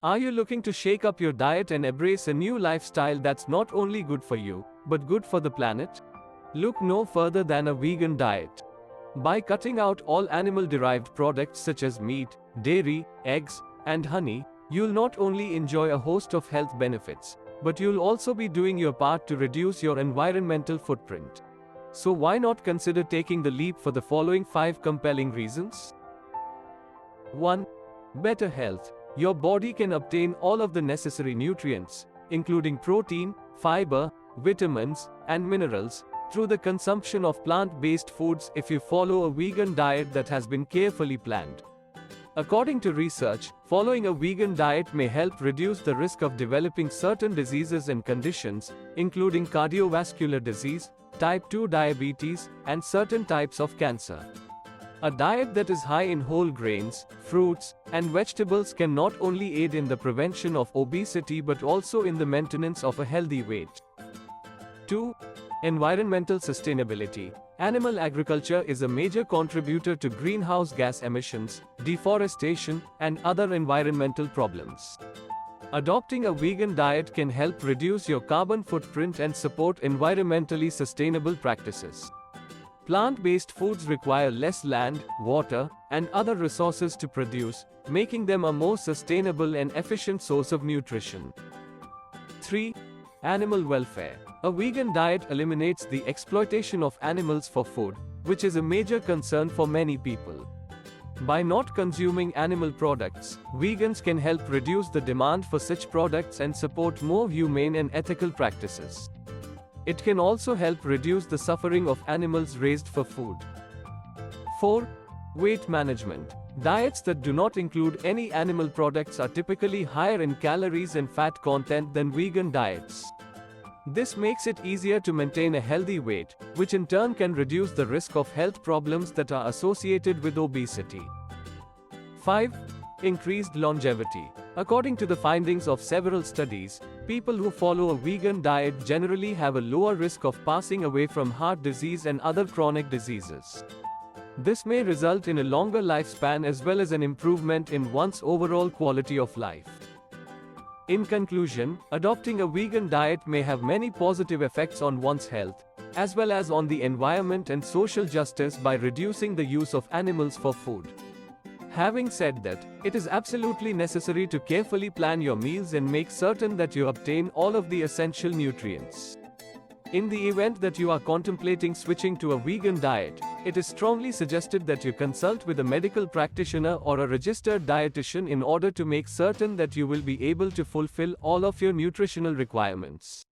Are you looking to shake up your diet and embrace a new lifestyle that's not only good for you, but good for the planet? Look no further than a vegan diet. By cutting out all animal-derived products such as meat, dairy, eggs, and honey, you'll not only enjoy a host of health benefits, but you'll also be doing your part to reduce your environmental footprint. So why not consider taking the leap for the following 5 compelling reasons? 1. Better health. Your body can obtain all of the necessary nutrients, including protein, fiber, vitamins, and minerals, through the consumption of plant-based foods if you follow a vegan diet that has been carefully planned. According to research, following a vegan diet may help reduce the risk of developing certain diseases and conditions, including cardiovascular disease, type 2 diabetes, and certain types of cancer. A diet that is high in whole grains, fruits, and vegetables can not only aid in the prevention of obesity but also in the maintenance of a healthy weight. 2. Environmental sustainability. Animal agriculture is a major contributor to greenhouse gas emissions, deforestation, and other environmental problems. Adopting a vegan diet can help reduce your carbon footprint and support environmentally sustainable practices. Plant-based foods require less land, water, and other resources to produce, making them a more sustainable and efficient source of nutrition. 3. Animal welfare. A vegan diet eliminates the exploitation of animals for food, which is a major concern for many people. By not consuming animal products, vegans can help reduce the demand for such products and support more humane and ethical practices. It can also help reduce the suffering of animals raised for food. 4. Weight management. Diets that do not include any animal products are typically higher in calories and fat content than vegan diets. This makes it easier to maintain a healthy weight, which in turn can reduce the risk of health problems that are associated with obesity. 5. Increased longevity. According to the findings of several studies, people who follow a vegan diet generally have a lower risk of passing away from heart disease and other chronic diseases. This may result in a longer lifespan as well as an improvement in one's overall quality of life. In conclusion, adopting a vegan diet may have many positive effects on one's health, as well as on the environment and social justice by reducing the use of animals for food. Having said that, it is absolutely necessary to carefully plan your meals and make certain that you obtain all of the essential nutrients. In the event that you are contemplating switching to a vegan diet, it is strongly suggested that you consult with a medical practitioner or a registered dietitian in order to make certain that you will be able to fulfill all of your nutritional requirements.